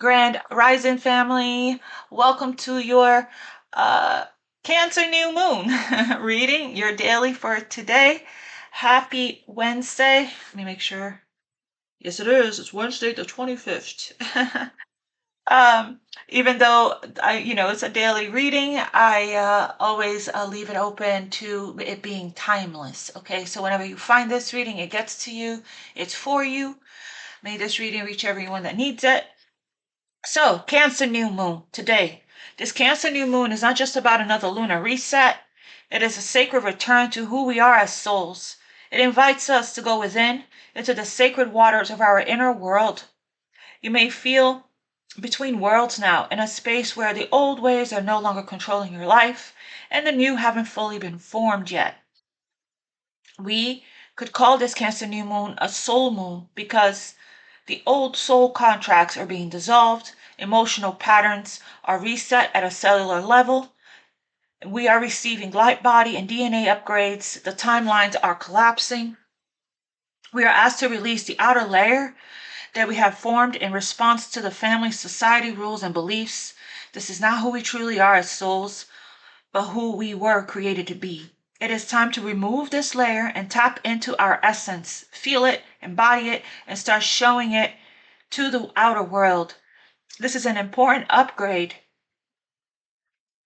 Grand Rising family, welcome to your Cancer New Moon reading, your daily for today. Happy Wednesday. Let me make sure. Yes, it is. It's Wednesday the 25th. Even though it's a daily reading, I always leave it open to it being timeless. Okay, so whenever you find this reading, it gets to you, it's for you. May this reading reach everyone that needs it. So, Cancer New Moon today. This Cancer New Moon is not just about another lunar reset. It is a sacred return to who we are as souls. It invites us to go within, into the sacred waters of our inner world. You may feel between worlds now, in a space where the old ways are no longer controlling your life, and the new haven't fully been formed yet. We could call this Cancer New Moon a soul moon because the old soul contracts are being dissolved, emotional patterns are reset at a cellular level, we are receiving light body and DNA upgrades, the timelines are collapsing. We are asked to release the outer layer that we have formed in response to the family, society, rules, and beliefs. This is not who we truly are as souls, but who we were created to be. It is time to remove this layer and tap into our essence, feel it, embody it, and start showing it to the outer world. This is an important upgrade,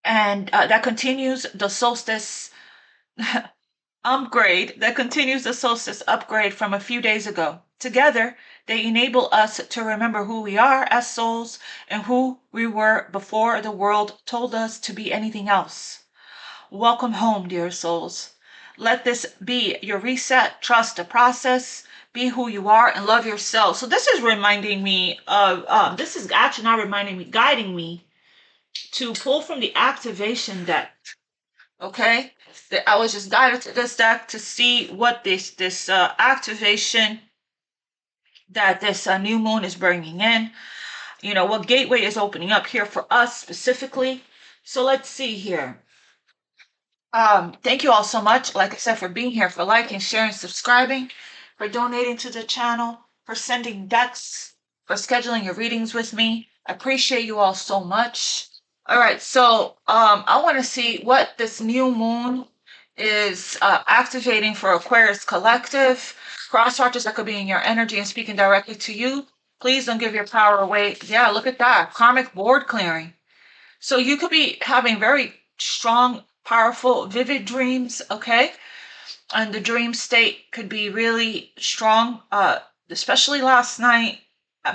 and that continues the solstice upgrade from a few days ago. Together, they enable us to remember who we are as souls and who we were before the world told us to be anything else. Welcome home, dear souls. Let this be your reset. Trust the process. Be who you are and love yourself. So this is reminding me of, this is actually not reminding me, guiding me to pull from the activation deck. Okay? I was just guided to this deck to see what this activation that this new moon is bringing in. You know, what gateway is opening up here for us specifically. So let's see here. Thank you all so much, like I said, for being here, for liking, sharing, subscribing, for donating to the channel, for sending decks, for scheduling your readings with me. I appreciate you all so much. All right, so I want to see what this new moon is activating for Aquarius Collective. Cross-watchers that could be in your energy and speaking directly to you. Please don't give your power away. Yeah, look at that. Karmic board clearing. So you could be having very strong, powerful, vivid dreams, okay? And the dream state could be really strong, especially last night,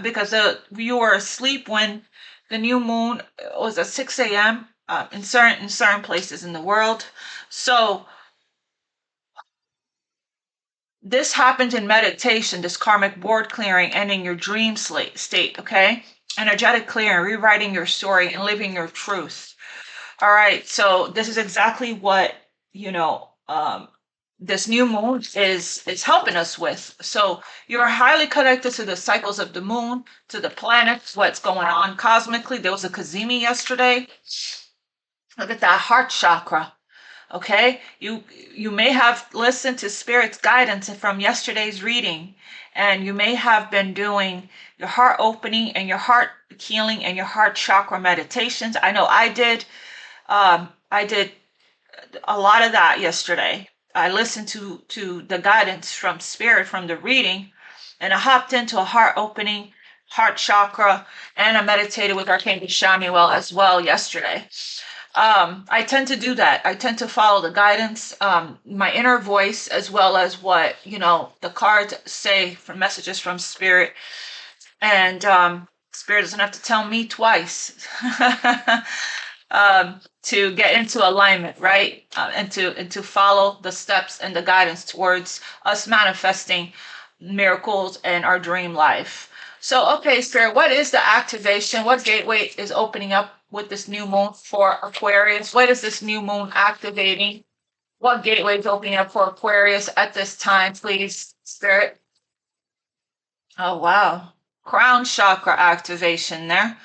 because you were asleep when the new moon was at 6 a.m. In certain places in the world. So this happens in meditation, this karmic board clearing, ending your dream state, okay? Energetic clearing, rewriting your story, and living your truth. All right, so this is exactly what this new moon is helping us with. So you're highly connected to the cycles of the moon, to the planets, what's going on cosmically. There was a Kazemi yesterday. Look at that heart chakra. Okay, you may have listened to Spirit's guidance from yesterday's reading, and you may have been doing your heart opening and your heart healing and your heart chakra meditations. I know I did. I did a lot of that yesterday. I listened to the guidance from Spirit from the reading, and I hopped into a heart opening, heart chakra, and I meditated with Archangel Shamuel as well yesterday. I tend to do that. I tend to follow the guidance, my inner voice, as well as what the cards say from messages from Spirit, and Spirit doesn't have to tell me twice. To get into alignment, right? And to follow the steps and the guidance towards us manifesting miracles in our dream life. So, okay, Spirit, what is the activation? What gateway is opening up with this new moon for Aquarius? What is this new moon activating? What gateway is opening up for Aquarius at this time, please, Spirit? Oh, wow. Crown chakra activation there.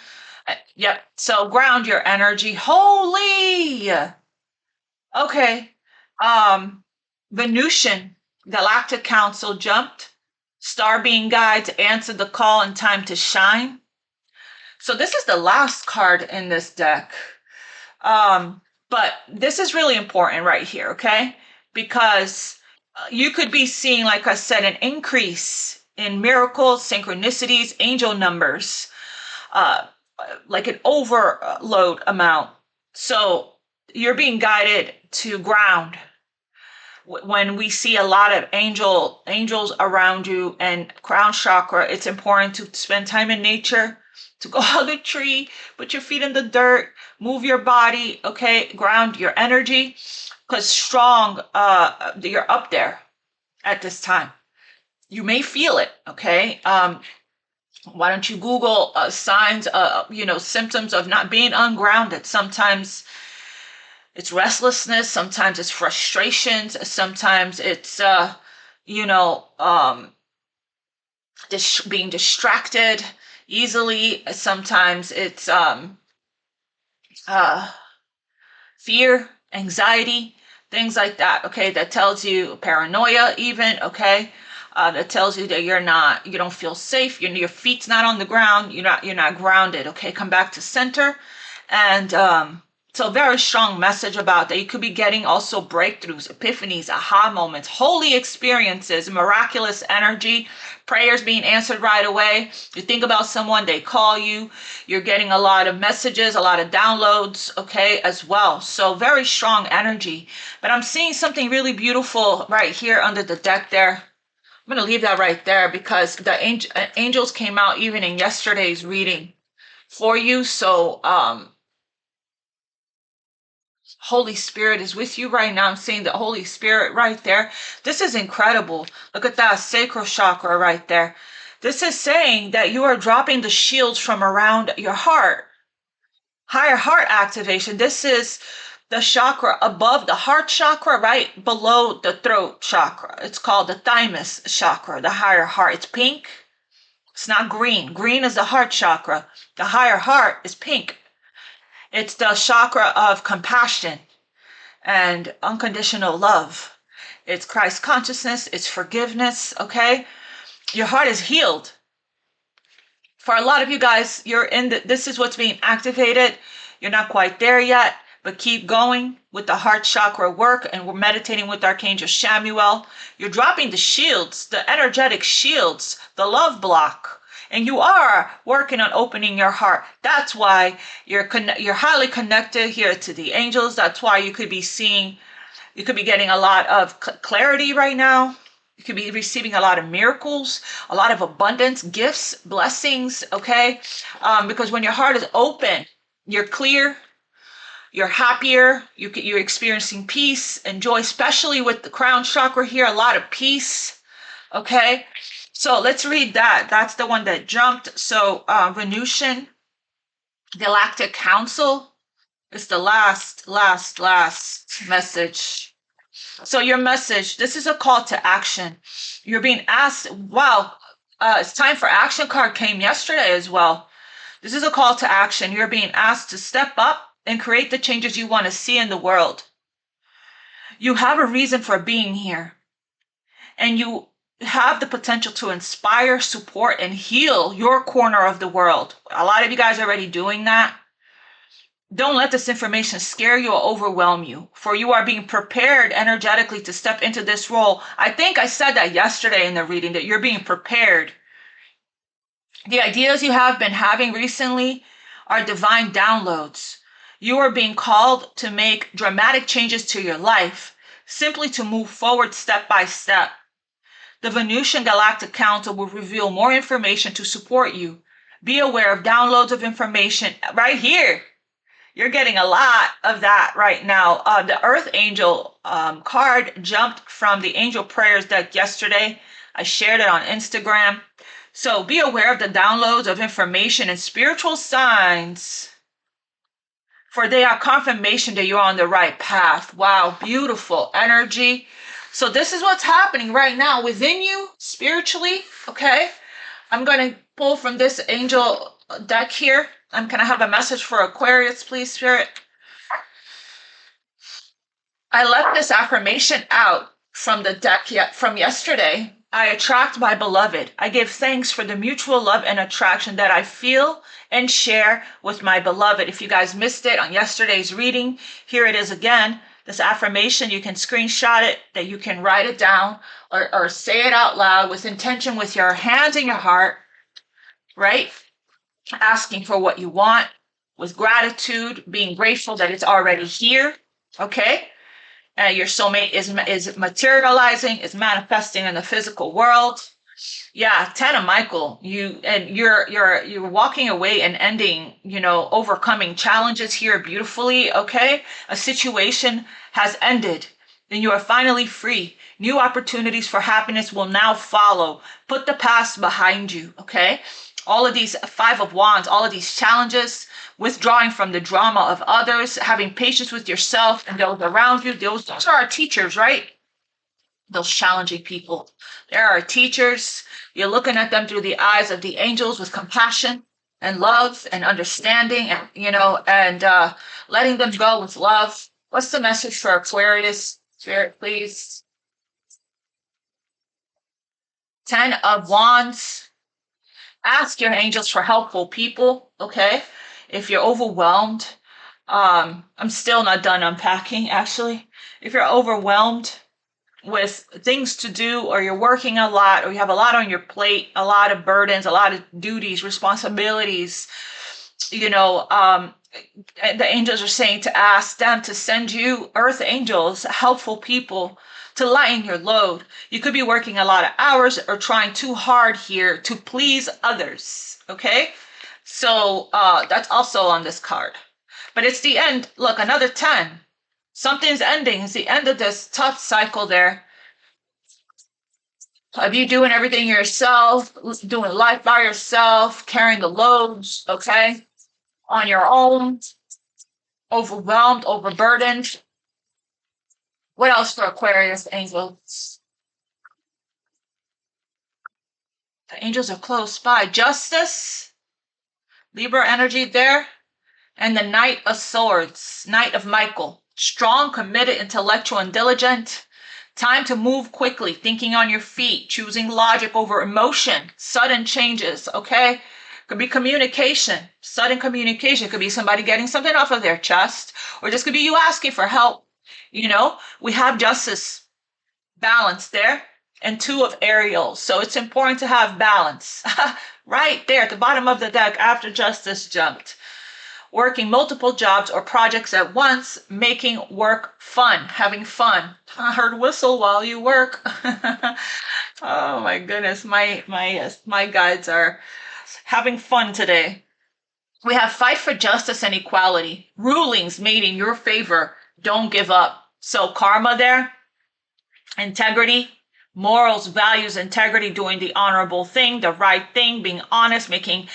Yep. So ground your energy. Holy. Okay. Venusian Galactic Council jumped. Star being guides answered the call and time to shine. So this is the last card in this deck. But this is really important right here, okay? Because you could be seeing, like I said, an increase in miracles, synchronicities, angel numbers, uh, like an overload amount. So you're being guided to ground. When we see a lot of angels around you and crown chakra, it's important to spend time in nature, to go hug a tree, put your feet in the dirt, move your body, okay, ground your energy, because strong, you're up there at this time. You may feel it, okay? Why don't you Google signs, symptoms of not being ungrounded? Sometimes it's restlessness, sometimes it's frustrations, sometimes it's being distracted easily, sometimes it's fear, anxiety, things like that. Okay, that tells you paranoia, even. Okay, that tells you that you don't feel safe. Your feet's not on the ground. You're not grounded. Okay, come back to center, and so very strong message about that. You could be getting also breakthroughs, epiphanies, aha moments, holy experiences, miraculous energy, prayers being answered right away. You think about someone, they call you, you're getting a lot of messages, a lot of downloads, okay, as well. So very strong energy. But I'm seeing something really beautiful right here under the deck there. I'm going to leave that right there because the angels came out even in yesterday's reading for you. So, Holy Spirit is with you right now. I'm seeing the Holy Spirit right there. This is incredible. Look at that sacral chakra right there. This is saying that you are dropping the shields from around your heart. Higher heart activation. This is the chakra above the heart chakra, right below the throat chakra. It's called the thymus chakra, the higher heart. It's pink. It's not green. Green is the heart chakra. The higher heart is pink. It's the chakra of compassion and unconditional love. It's Christ consciousness. It's forgiveness. Okay. Your heart is healed. For a lot of you guys, this is what's being activated. You're not quite there yet, but keep going with the heart chakra work. And we're meditating with Archangel Chamuel. You're dropping the shields, the energetic shields, the love block. And you are working on opening your heart. That's why you're highly connected here to the angels. That's why you could be getting a lot of clarity right now. You could be receiving a lot of miracles, a lot of abundance, gifts, blessings, okay? Because when your heart is open, you're clear, you're happier, you're experiencing peace and joy, especially with the crown chakra here, a lot of peace, okay? So let's read that. That's the one that jumped. So Venusian Galactic Council is the last message. So your message, this is a call to action. You're being asked, wow, it's time for action card came yesterday as well. This is a call to action. You're being asked to step up and create the changes you want to see in the world. You have a reason for being here. And you have the potential to inspire, support, and heal your corner of the world. A lot of you guys are already doing that. Don't let this information scare you or overwhelm you, for you are being prepared energetically to step into this role. I think I said that yesterday in the reading, that you're being prepared. The ideas you have been having recently are divine downloads. You are being called to make dramatic changes to your life, simply to move forward step by step. The Venusian Galactic Council will reveal more information to support you. Be aware of downloads of information right here. You're getting a lot of that right now. The Earth Angel card jumped from the Angel Prayers deck yesterday. I shared it on Instagram. So be aware of the downloads of information and spiritual signs, for they are confirmation that you're on the right path. Wow, beautiful energy. So this is what's happening right now within you spiritually, okay? I'm going to pull from this angel deck here. I'm going to have a message for Aquarius, please, Spirit. I left this affirmation out from the deck from yesterday, I attract my beloved. I give thanks for the mutual love and attraction that I feel and share with my beloved. If you guys missed it on yesterday's reading, here it is again. This affirmation, you can screenshot it, that you can write it down or say it out loud with intention, with your hands in your heart, right? Asking for what you want with gratitude, being grateful that it's already here, okay? Your soulmate is materializing, is manifesting in the physical world. Yeah, Tana Michael, you're walking away and ending, overcoming challenges here beautifully, okay? A situation has ended, and you are finally free. New opportunities for happiness will now follow. Put the past behind you, okay? All of these Five of Wands, all of these challenges, withdrawing from the drama of others, having patience with yourself and those around you. Those are our teachers, right? Those challenging people. There are teachers. You're looking at them through the eyes of the angels with compassion and love and understanding, and letting them go with love. What's the message for Aquarius? Spirit, please. 10 of Wands. Ask your angels for helpful people, okay? If you're overwhelmed, I'm still not done unpacking, actually. If you're overwhelmed with things to do, or you're working a lot, or you have a lot on your plate, a lot of burdens, a lot of duties, responsibilities, the angels are saying to ask them to send you earth angels, helpful people to lighten your load. You could be working a lot of hours or trying too hard here to please others, okay? So that's also on this card. But it's the end. Look, another 10. Something's ending. It's the end of this tough cycle there. Of you doing everything yourself, doing life by yourself, carrying the loads, okay? On your own, overwhelmed, overburdened. What else for Aquarius angels? The angels are close by. Justice, Libra energy there. And the Knight of Swords, Knight of Michael. Strong, committed, intellectual, and diligent. Time to move quickly, thinking on your feet, choosing logic over emotion. Sudden changes, okay? Could be communication, sudden communication. Could be somebody getting something off of their chest, or this could be you asking for help. We have justice, balance there, and 2 of Ariels. So it's important to have balance. Right there at the bottom of the deck after justice jumped. Working multiple jobs or projects at once, making work fun, having fun. I heard whistle while you work. Oh my goodness, my guides are having fun today. We have fight for justice and equality. Rulings made in your favor. Don't give up. So karma there, integrity, morals, values, integrity, doing the honorable thing, the right thing, being honest, making,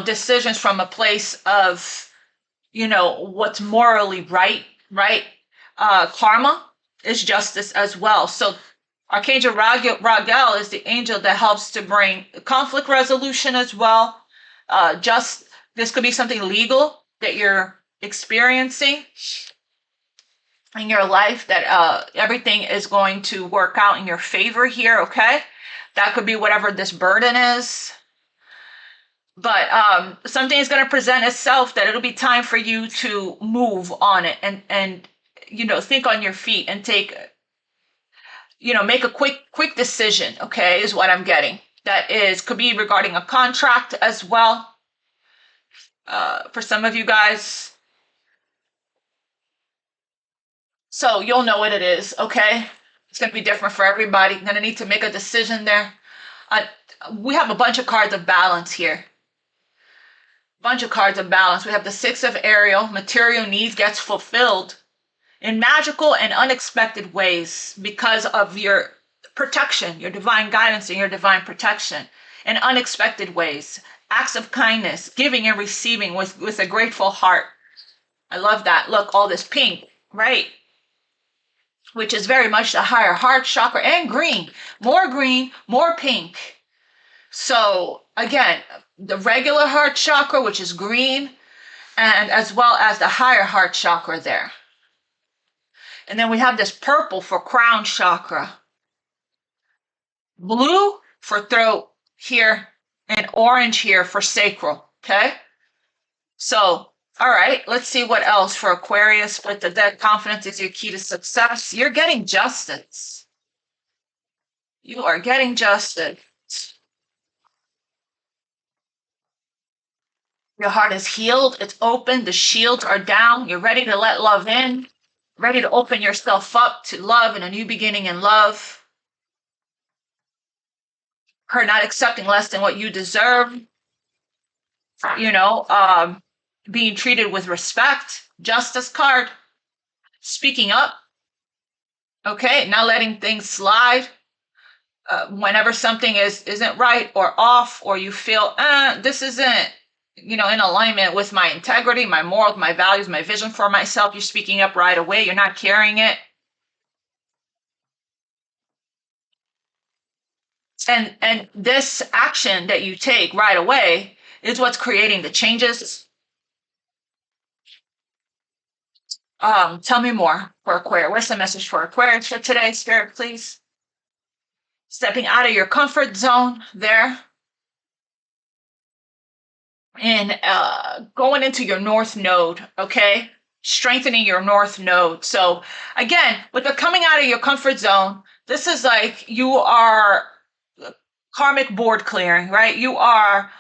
decisions from a place of, what's morally right? Karma is justice as well. So Archangel Raguel is the angel that helps to bring conflict resolution as well. This could be something legal that you're experiencing in your life, that everything is going to work out in your favor here, okay? That could be whatever this burden is. But something is going to present itself that it'll be time for you to move on it and think on your feet and take, make a quick decision, okay, is what I'm getting. Could be regarding a contract as well. For some of you guys. So you'll know what it is, okay? It's going to be different for everybody. You're going to need to make a decision there. We have a bunch of cards of balance here. Bunch of cards of balance. We have the 6 of Ariel. Material needs gets fulfilled in magical and unexpected ways because of your protection, your divine guidance and your divine protection in unexpected ways. Acts of kindness, giving and receiving with a grateful heart. I love that. Look, all this pink, right? Which is very much the higher heart chakra, and green, more pink. So again, the regular heart chakra, which is green, and as well as the higher heart chakra there. And then we have this purple for crown chakra. blue for throat here, and orange here for sacral, okay? So, all right, let's see what else for Aquarius with the dead. Confidence is your key to success. You're getting justice. You are getting justice. Your heart is healed. It's open. The shields are down. You're ready to let love in, ready to open yourself up to love and a new beginning in love. Her not accepting less than what you deserve, you know, being treated with respect. Justice card. Speaking up. Okay, not letting things slide. Whenever something isn't right or off, or you feel this isn't in alignment with my integrity, my morals, my values, my vision for myself, you're speaking up right away. You're not carrying it. And this action that you take right away is what's creating the changes. Tell me more for Aquarius. What's the message for Aquarius for today, Spirit, please? Stepping out of your comfort zone there. And going into your north node, okay? Strengthening your north node. So again, with the coming out of your comfort zone, this is like you are karmic board clearing, right? You are,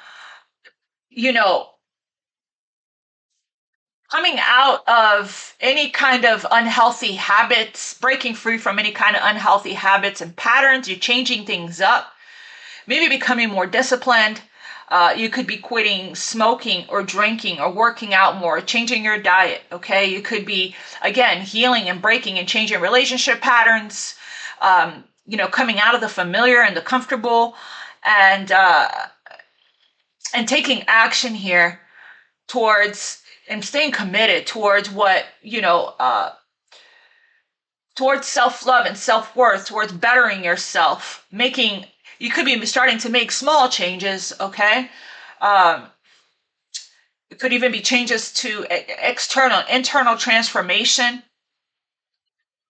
coming out of any kind of unhealthy habits, breaking free from any kind of unhealthy habits and patterns. You're changing things up, maybe becoming more disciplined. You could be quitting smoking or drinking or working out more, changing your diet, okay? You could be, again, healing and breaking and changing relationship patterns, coming out of the familiar and the comfortable, and taking action here towards and staying committed towards what, towards self-love and self-worth, towards bettering yourself, you could be starting to make small changes, okay? It could even be changes to internal transformation.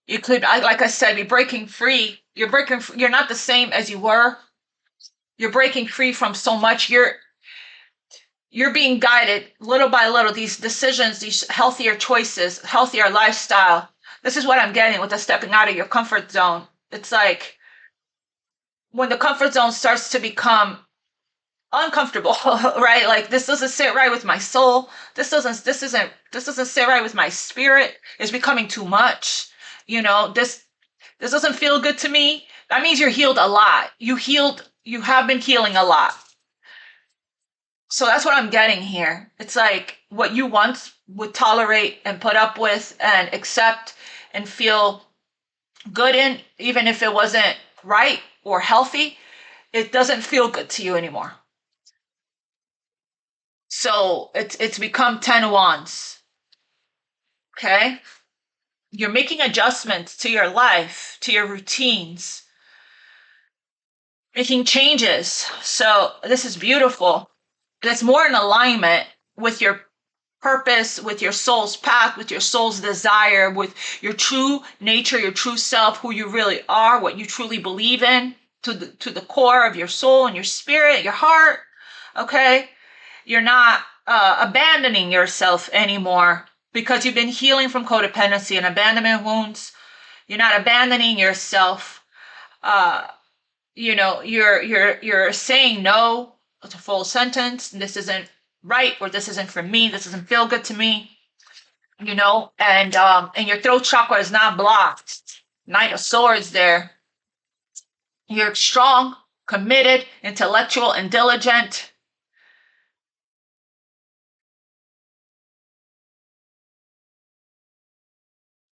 You could, like I said, be breaking free. You're not the same as you were. You're breaking free from so much. You're being guided little by little, these decisions, these healthier choices, healthier lifestyle. This is what I'm getting with the stepping out of your comfort zone. It's like when the comfort zone starts to become uncomfortable, right? Like this doesn't sit right with my soul. This doesn't sit right with my spirit. It's becoming too much. This doesn't feel good to me. That means you're healed a lot. You have been healing a lot. So that's what I'm getting here. It's like what you once would tolerate and put up with and accept and feel good in, even if it wasn't right or healthy, it doesn't feel good to you anymore. So it's become 10 wands. Okay? You're making adjustments to your life, to your routines, making changes. So this is beautiful. It's more in alignment with your purpose, with your soul's path, with your soul's desire, with your true nature, your true self, who you really are, what you truly believe in, to the core of your soul and your spirit, your heart. Okay? You're not abandoning yourself anymore because you've been healing from codependency and abandonment wounds. You're not abandoning yourself. You're saying no to full sentence. This isn't right, or this isn't for me. This doesn't feel good to me. And your throat chakra is not blocked. Knight of Swords there. You're strong, committed, intellectual, and diligent.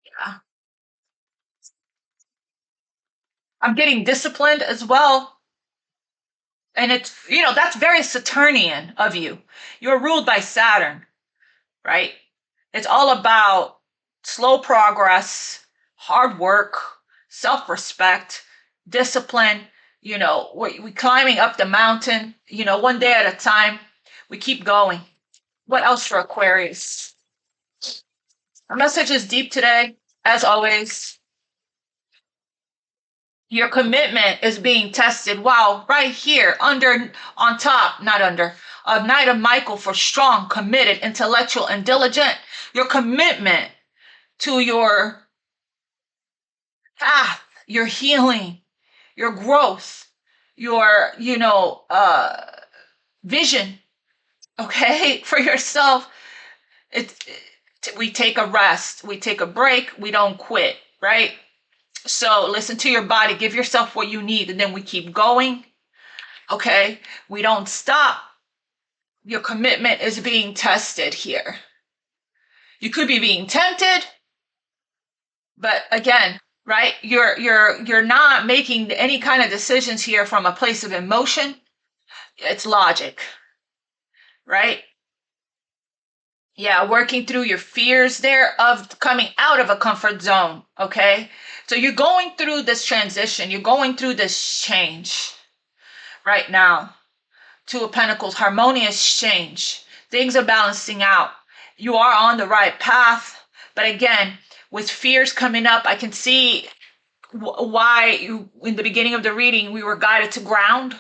Yeah. I'm getting disciplined as well. And it's, that's very Saturnian of you. You're ruled by Saturn, right? It's all about slow progress, hard work, self-respect, discipline. We climbing up the mountain, one day at a time. We keep going. What else for Aquarius? Our message is deep today, as always. Your commitment is being tested. Wow, right here, under, on top, not under, a Knight of Michael for strong, committed, intellectual, and diligent. Your commitment to your path, your healing, your growth, your, vision, okay, for yourself. It's, we take a rest, we take a break, we don't quit, right? So listen to your body, give yourself what you need, and then we keep going. Okay, we don't stop. Your commitment is being tested here. You could be being tempted, but again, right? You're not making any kind of decisions here from a place of emotion. It's logic, right? Yeah, working through your fears there of coming out of a comfort zone, okay? So you're going through this transition, you're going through this change right now. Two of Pentacles, harmonious change. Things are balancing out. You are on the right path. But again, with fears coming up, I can see why you, in the beginning of the reading, we were guided to ground.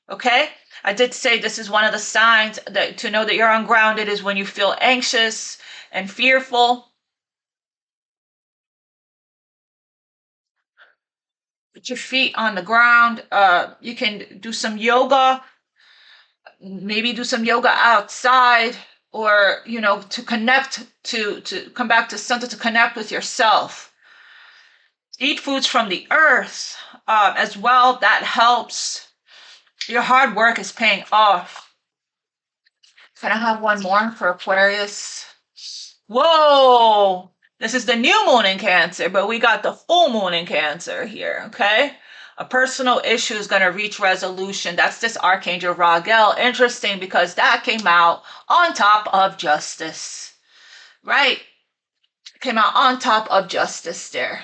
Okay? I did say this is one of the signs that to know that you're ungrounded is when you feel anxious and fearful. Put your feet on the ground. You can do some yoga, maybe do some yoga outside, or to connect to come back to center, to connect with yourself. Eat foods from the earth as well. That helps. Your hard work is paying off. Can I have one more for Aquarius? Whoa, this is the new moon in Cancer, but we got the full moon in Cancer here. Okay, a personal issue is going to reach resolution. That's this Archangel Raguel. Interesting, because that came out on top of Justice, right? Came out on top of Justice there.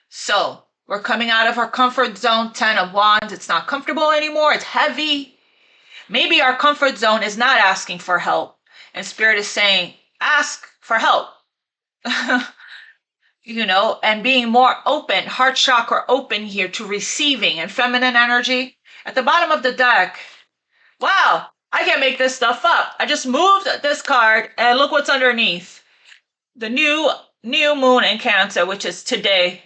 So we're coming out of our comfort zone. 10 of Wands. It's not comfortable anymore. It's heavy. Maybe our comfort zone is not asking for help, and Spirit is saying, ask for help. And being more open, heart chakra open here to receiving, and feminine energy. At the bottom of the deck, wow, I can't make this stuff up. I just moved this card and look what's underneath. The new moon in Cancer, which is today.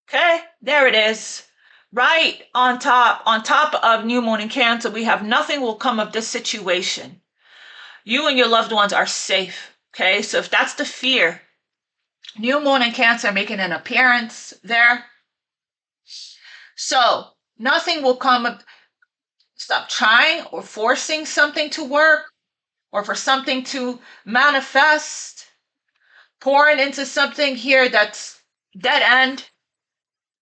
Okay, there it is. Right on top of new moon in Cancer, we have nothing will come of this situation. You and your loved ones are safe. Okay, so if that's the fear, new moon in Cancer making an appearance there. So nothing will come of, stop trying or forcing something to work or for something to manifest, pouring into something here that's dead end.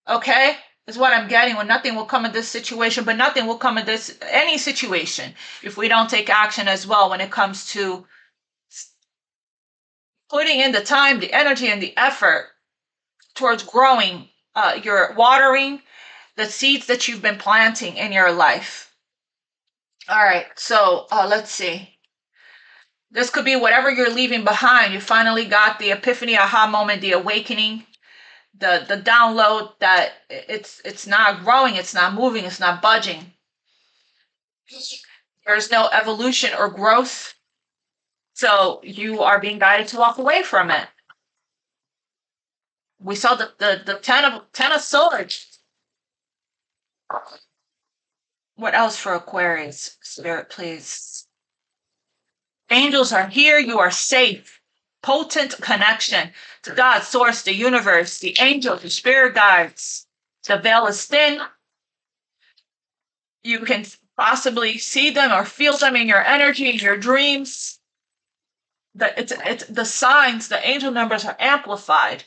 Okay, is what I'm getting. When nothing will come of this situation, but nothing will come of this any situation if we don't take action as well when it comes to putting in the time, the energy, and the effort towards growing, your watering the seeds that you've been planting in your life. All right, so let's see. This could be whatever you're leaving behind. You finally got the epiphany, aha moment, the awakening, the download that it's not growing, it's not moving, it's not budging. There's no evolution or growth. So you are being guided to walk away from it. We saw the ten of swords. What else for Aquarius? Spirit, please. Angels are here. You are safe. Potent connection to God, source, the universe, the angels, the spirit guides. The veil is thin. You can possibly see them or feel them in your energy, in your dreams. It's the signs, the angel numbers are amplified.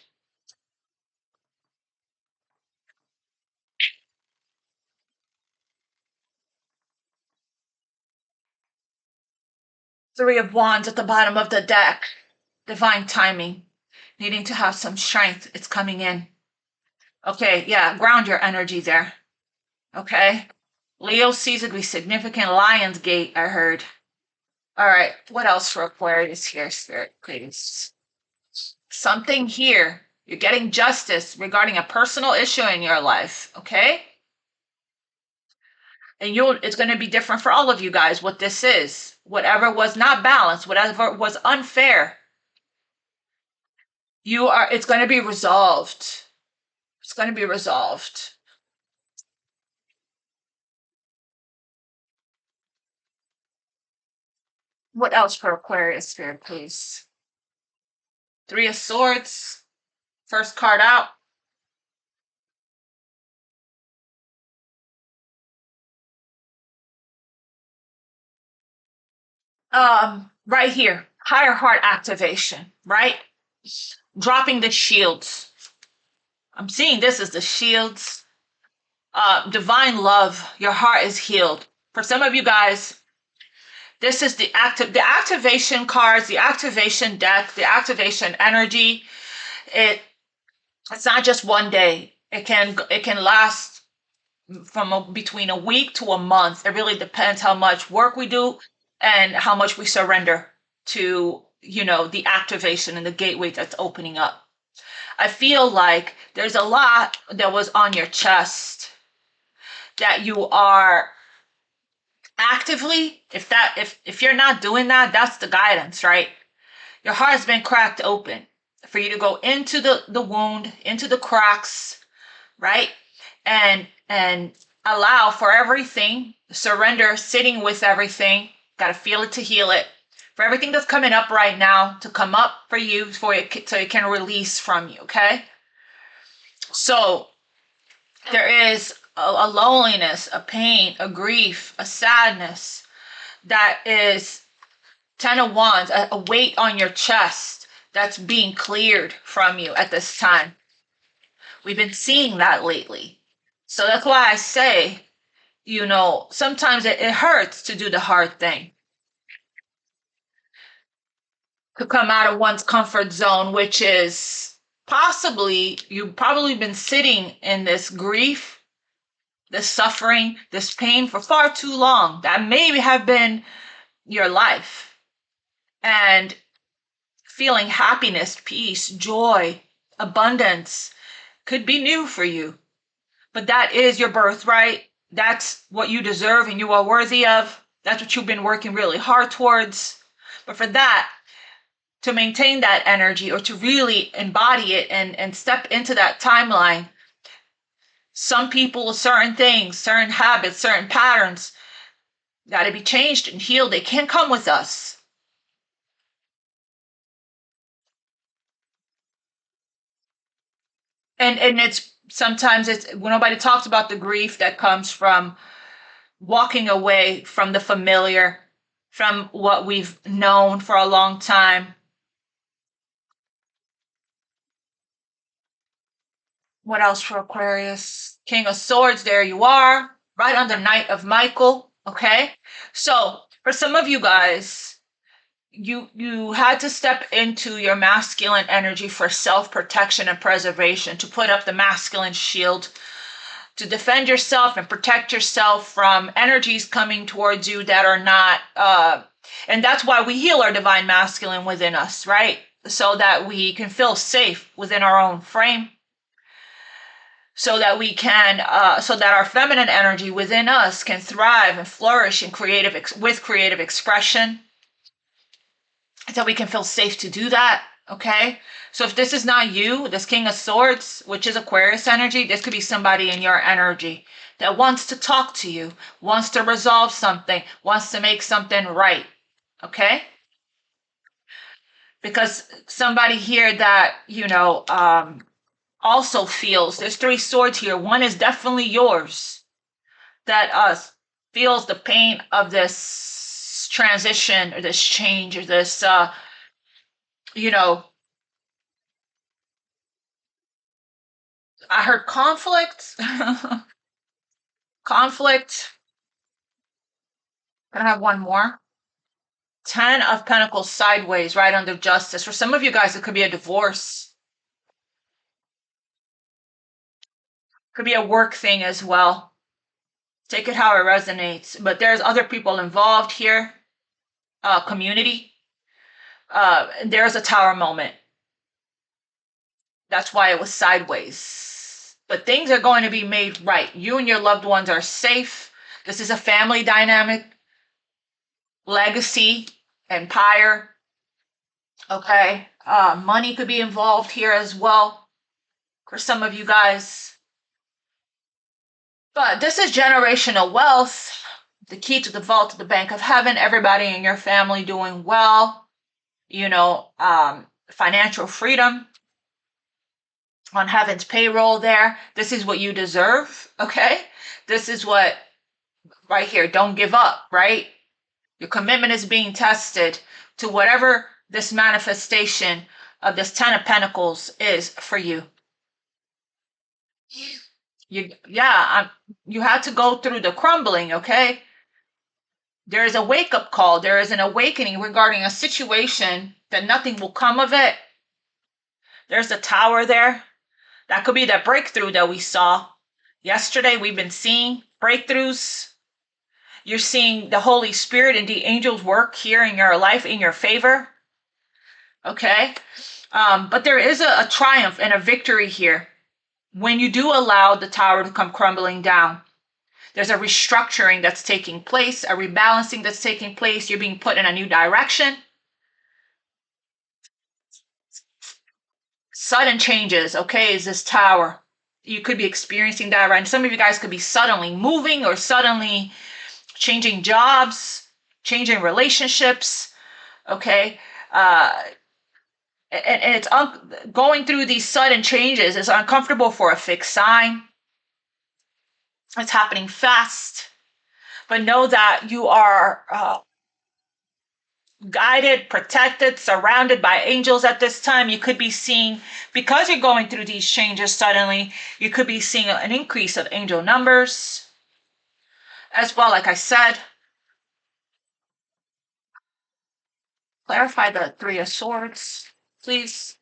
Three of Wands at the bottom of the deck. Divine timing. Needing to have some strength. It's coming in. Okay, yeah, ground your energy there. Okay. Leo season with significant Lion's Gate, I heard. All right, what else for Aquarius here, Spirit, please? Something here You're getting justice regarding a personal issue in your life, okay? And it's going to be different for all of you guys what this is. Whatever was not balanced, whatever was unfair, it's going to be resolved. It's going to be resolved. What else for Aquarius Spirit, please? Three of Swords. First card out. Right here. Higher heart activation, right? Dropping the shields. I'm seeing this as the shields. Divine love. Your heart is healed. For some of you guys, this is the activation cards, the activation deck, the activation energy. It's not just one day. It can last from between a week to a month. It really depends how much work we do and how much we surrender to, the activation and the gateway that's opening up. I feel like there's a lot that was on your chest that you are actively, if you're not doing that, that's the guidance, right? Your heart has been cracked open for you to go into the wound, into the cracks, right? And allow for everything, surrender, sitting with everything. Got to feel it to heal it. For everything that's coming up right now to come up for you, so it can release from you, okay? So there is a loneliness, a pain, a grief, a sadness that is 10 of Wands, a weight on your chest that's being cleared from you at this time. We've been seeing that lately. So that's why I say, sometimes it hurts to do the hard thing, to come out of one's comfort zone, which is you've probably been sitting in this grief, this suffering, this pain for far too long. That may have been your life. And feeling happiness, peace, joy, abundance could be new for you. But that is your birthright. That's what you deserve and you are worthy of. That's what you've been working really hard towards. But for that, to maintain that energy or to really embody it and step into that timeline, some people, certain things, certain habits, certain patterns got to be changed and healed. They can't come with us. And it's sometimes when nobody talks about the grief that comes from walking away from the familiar, from what we've known for a long time. What else for Aquarius? King of Swords, there you are, right under Knight of Michael. Okay, so for some of you guys, you had to step into your masculine energy for self-protection and preservation, to put up the masculine shield, to defend yourself and protect yourself from energies coming towards you that are not and that's why we heal our divine masculine within us, right? So that we can feel safe within our own frame, so that we can so that our feminine energy within us can thrive and flourish in with creative expression, so we can feel safe to do that. Okay, so if this is not you, this King of Swords, which is Aquarius energy, this could be somebody in your energy that wants to talk to you, wants to resolve something, wants to make something right. Okay, because somebody here that also feels, there's three swords here, one is definitely yours, that feels the pain of this transition or this change or this you know I heard conflict. Conflict. Can I have one more? 10 of Pentacles sideways, right under Justice. For some of you guys, it could be a divorce. Could be a work thing as well. Take it how it resonates. But there's other people involved here. Community. There's a Tower moment. That's why it was sideways. But things are going to be made right. You and your loved ones are safe. This is a family dynamic, legacy, empire. Okay. Money could be involved here as well for some of you guys. But this is generational wealth. The key to the vault of the bank of heaven. Everybody in your family doing well. Financial freedom on heaven's payroll there. This is what you deserve. Okay. This is what right here. Don't give up, right? Your commitment is being tested to whatever this manifestation of this 10 of Pentacles is for you. You had to go through the crumbling, okay? There is a wake-up call. There is an awakening regarding a situation that nothing will come of it. There's a tower there. That could be that breakthrough that we saw yesterday. We've been seeing breakthroughs. You're seeing the Holy Spirit and the angels work here in your life in your favor. Okay? But there is a triumph and a victory here when you do allow the tower to come crumbling down. There's a restructuring that's taking place, a rebalancing that's taking place. You're being put in a new direction. Sudden changes, okay, is this tower. You could be experiencing that, right? And some of you guys could be suddenly moving or suddenly changing jobs, changing relationships, okay? And it's going through these sudden changes is uncomfortable for a fixed sign. It's happening fast. But know that you are guided, protected, surrounded by angels at this time. You could be seeing, because you're going through these changes suddenly, you could be seeing an increase of angel numbers as well. Like I said, clarify the Three of Swords, please.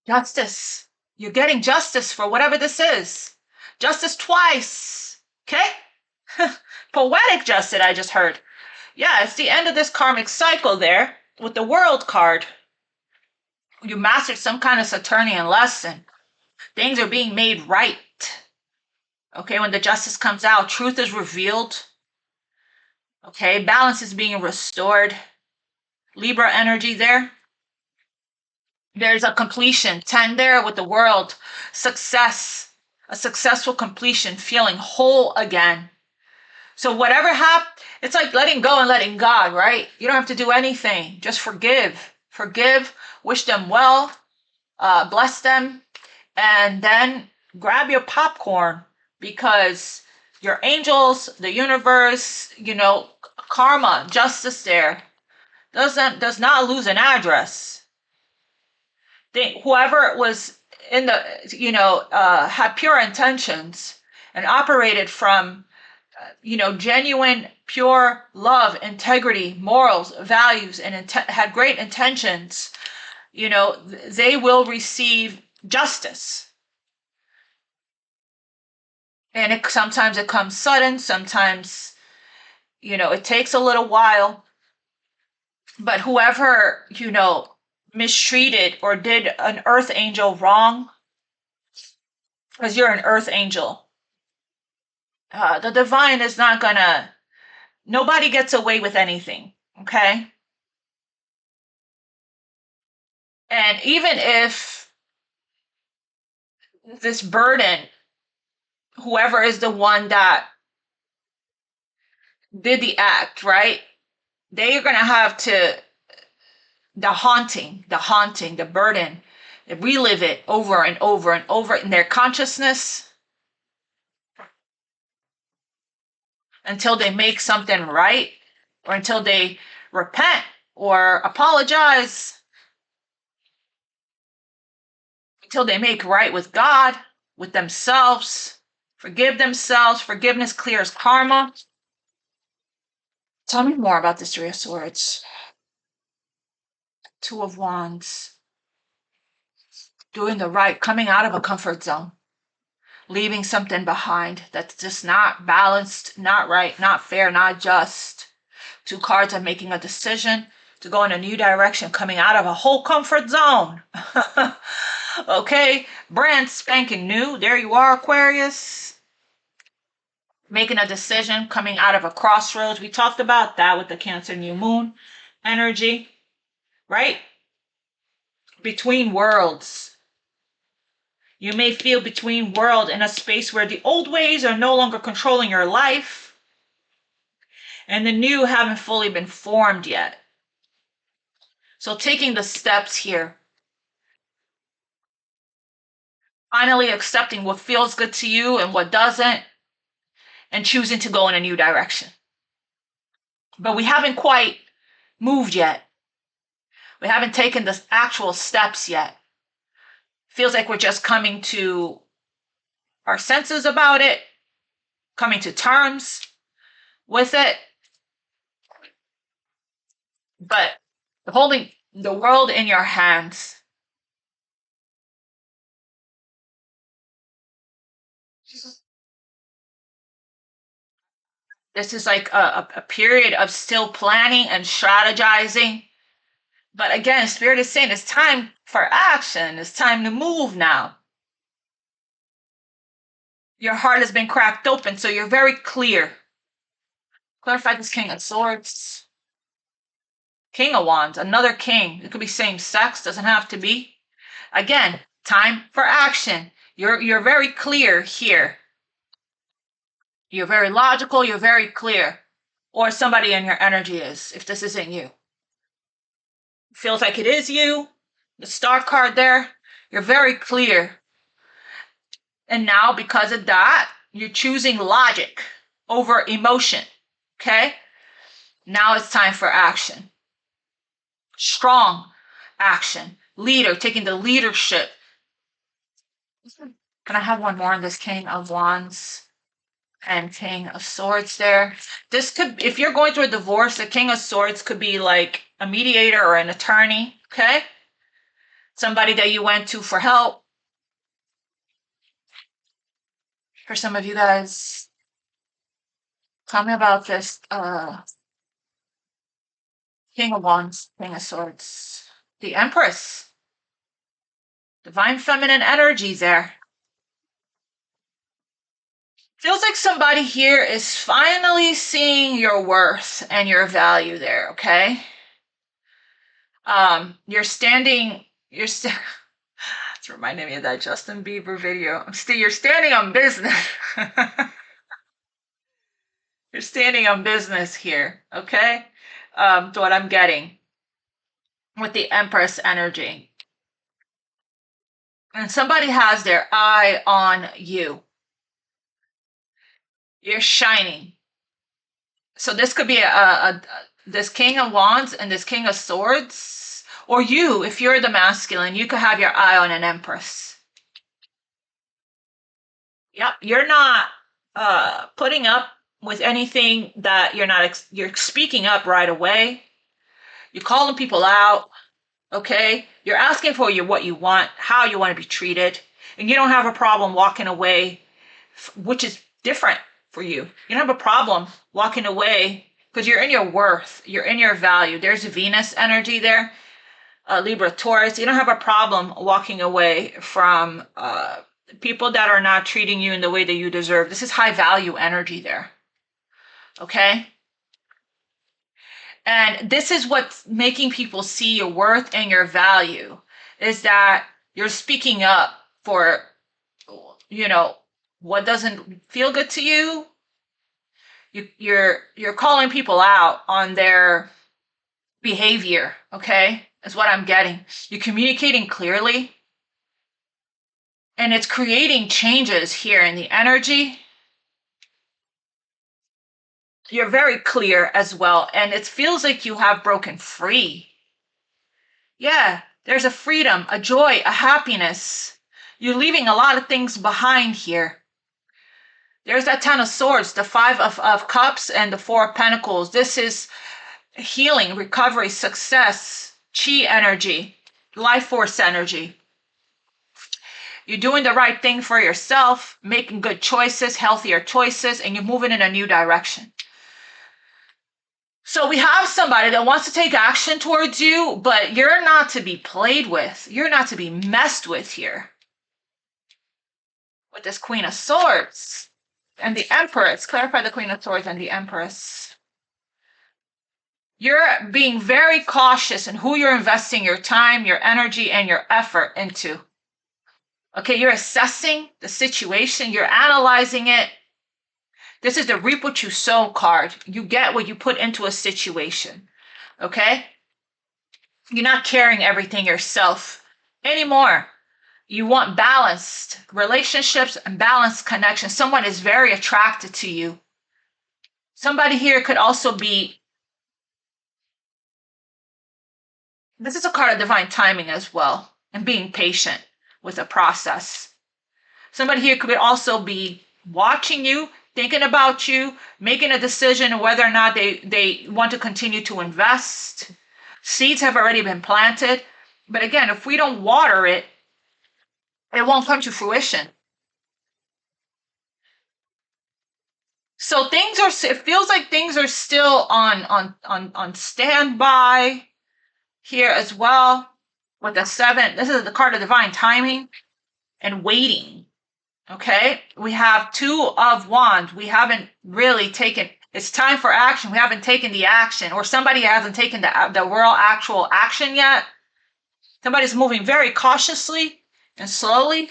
Justice. You're getting justice for whatever this is. Justice twice. Okay? Poetic justice, I just heard. Yeah, it's the end of this karmic cycle there with the World card. You mastered some kind of Saturnian lesson. Things are being made right. Okay, when the justice comes out, truth is revealed. Okay, balance is being restored. Libra energy there. There's a completion. 10 there with the World. Success. A successful completion. Feeling whole again. So whatever happened, it's like letting go and letting God, right? You don't have to do anything. Just forgive. Forgive. Wish them well. Bless them. And then grab your popcorn, because your angels, the universe, karma, justice there does not lose an address. Whoever was in the, had pure intentions and operated from, genuine, pure love, integrity, morals, values, and had great intentions, they will receive justice. And sometimes it comes sudden, sometimes, it takes a little while. But whoever, mistreated or did an earth angel wrong, because you're an earth angel, the divine is not gonna, nobody gets away with anything, okay? And even if this burden, whoever is the one that did the act, right? They are going to have to, the haunting, the burden, relive it over and over and over in their consciousness until they make something right, or until they repent or apologize, until they make right with God, with themselves, forgive themselves. Forgiveness clears karma. Tell me more about this Three of Swords. Two of Wands. Doing the right, coming out of a comfort zone, leaving something behind that's just not balanced, not right, not fair, not just. Two cards are making a decision. to go in a new direction, coming out of a whole comfort zone. Okay, brand spanking new. There you are, Aquarius. Making a decision, coming out of a crossroads. We talked about that with the Cancer new moon energy, right? Between worlds. You may feel between worlds in a space where the old ways are no longer controlling your life and the new haven't fully been formed yet. So taking the steps here, finally accepting what feels good to you and what doesn't, and choosing to go in a new direction. But we haven't quite moved yet. We haven't taken the actual steps yet. Feels like we're just coming to our senses about it, coming to terms with it. But holding the world in your hands. This is like a period of still planning and strategizing. But again, Spirit is saying it's time for action. It's time to move now. Your heart has been cracked open, so you're very clear. Clarify this King of Swords. King of Wands, another king. It could be same sex, doesn't have to be. Again, time for action. You're very clear here. You're very logical, you're very clear. Or somebody in your energy is, if this isn't you. Feels like it is you. The star card there. You're very clear. And now, because of that, you're choosing logic over emotion. Okay? Now it's time for action. Strong action. Leader, taking the leadership. Can I have one more on this King of Wands and King of Swords there? This could, if you're going through a divorce, the King of Swords could be like a mediator or an attorney, okay? Somebody that you went to for help. For some of you guys, tell me about this King of Wands, King of Swords. The Empress. Divine feminine energy there. Feels like somebody here is finally seeing your worth and your value there, okay? It's reminding me of that Justin Bieber video. You're standing on business. You're standing on business here, okay? To what I'm getting with the Empress energy. And somebody has their eye on you. You're shining. So this could be this King of Wands and this King of Swords. Or you, if you're the masculine, you could have your eye on an Empress. Yep, you're not putting up with anything that you're speaking up right away. You're calling people out, okay? You're asking for what you want, how you want to be treated, and you don't have a problem walking away, which is different for you. You don't have a problem walking away because you're in your worth, you're in your value. There's Venus energy there, Libra, Taurus. You don't have a problem walking away from people that are not treating you in the way that you deserve. This is high value energy there. Okay? And this is what's making people see your worth and your value, is that you're speaking up for, what doesn't feel good to you. You're calling people out on their behavior, okay? Is what I'm getting. You're communicating clearly. And it's creating changes here in the energy. You're very clear as well. And it feels like you have broken free. Yeah, there's a freedom, a joy, a happiness. You're leaving a lot of things behind here. There's that Ten of Swords, the Five of Cups, and the Four of Pentacles. This is healing, recovery, success, chi energy, life force energy. You're doing the right thing for yourself, making good choices, healthier choices, and you're moving in a new direction. So we have somebody that wants to take action towards you, but you're not to be played with. You're not to be messed with here. With this Queen of Swords and the Empress. Clarify the Queen of Swords and the Empress. You're being very cautious in who you're investing your time, your energy, and your effort into. Okay, you're assessing the situation, you're analyzing it. This is the reap what you sow card. You get what you put into a situation. Okay? You're not carrying everything yourself anymore. You want balanced relationships and balanced connections. Someone is very attracted to you. Somebody here could also be, this is a card of divine timing as well, and being patient with a process. Somebody here could also be watching you, thinking about you, making a decision whether or not they want to continue to invest. Seeds have already been planted. But again, if we don't water it, it won't come to fruition. So it feels like things are still on standby here as well with the 7. This is the card of divine timing and waiting. Okay, we have 2 of Wands. We haven't really taken, it's time for action. We haven't taken the action, or somebody hasn't taken the real actual action yet. Somebody's moving very cautiously and slowly.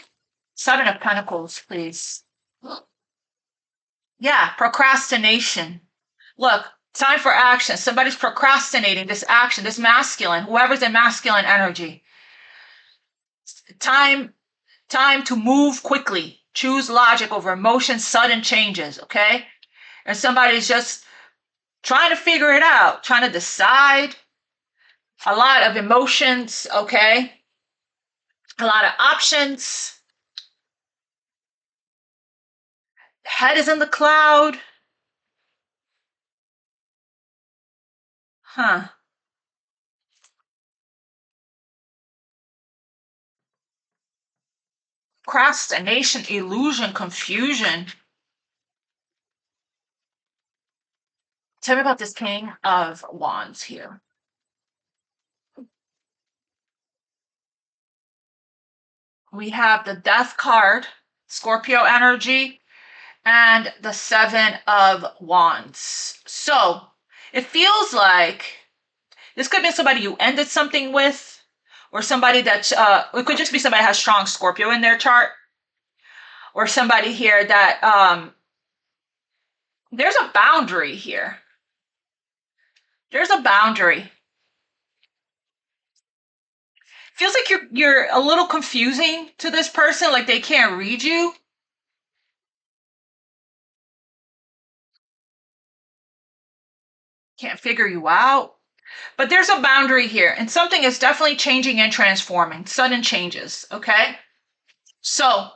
7 of Pentacles, please. Yeah, procrastination. Look, time for action. Somebody's procrastinating this action, this masculine, whoever's in masculine energy. Time to move quickly. Choose logic over emotion, sudden changes, okay? And somebody's just trying to figure it out, trying to decide. A lot of emotions, okay? A lot of options. Head is in the cloud. Huh. Procrastination, illusion, confusion. Tell me about this King of Wands here. We have the Death card, Scorpio energy, and the 7 of Wands. So it feels like this could be somebody you ended something with, or somebody that, it could just be somebody that has strong Scorpio in their chart, or somebody here that, there's a boundary here. There's a boundary. Feels like you're a little confusing to this person, like they can't read you. Can't figure you out. But there's a boundary here, and something is definitely changing and transforming. Sudden changes, okay? So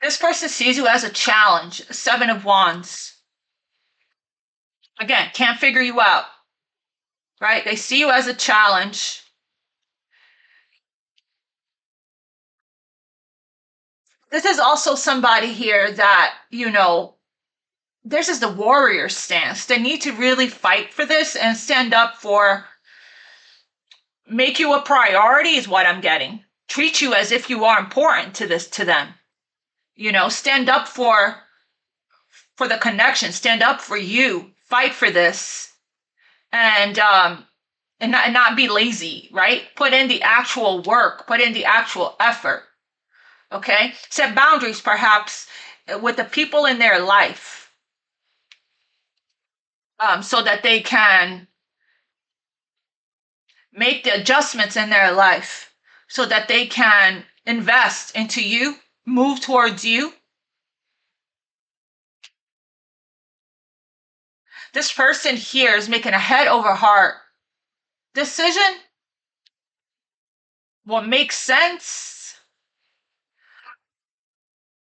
this person sees you as a challenge, 7 of Wands. Again, can't figure you out, right? They see you as a challenge. This is also somebody here that, this is the warrior stance. They need to really fight for this and stand up for, make you a priority is what I'm getting. Treat you as if you are important to them. Stand up for the connection, stand up for you, fight for this, and not be lazy, right? Put in the actual work, put in the actual effort. Okay? Set boundaries perhaps with the people in their life. So that they can make the adjustments in their life, so that they can invest into you, move towards you. This person here is making a head over heart decision. What makes sense?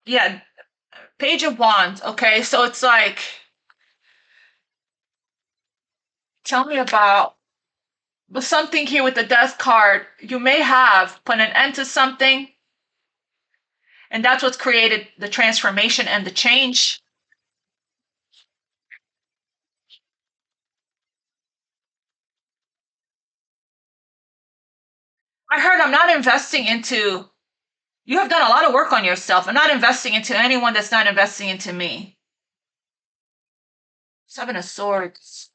Yeah, Page of Wands. Okay, so it's like, tell me about something here with the Death card. You may have put an end to something, and that's what's created the transformation and the change. I heard I'm not investing into, you have done a lot of work on yourself. I'm not investing into anyone that's not investing into me. Seven of Swords.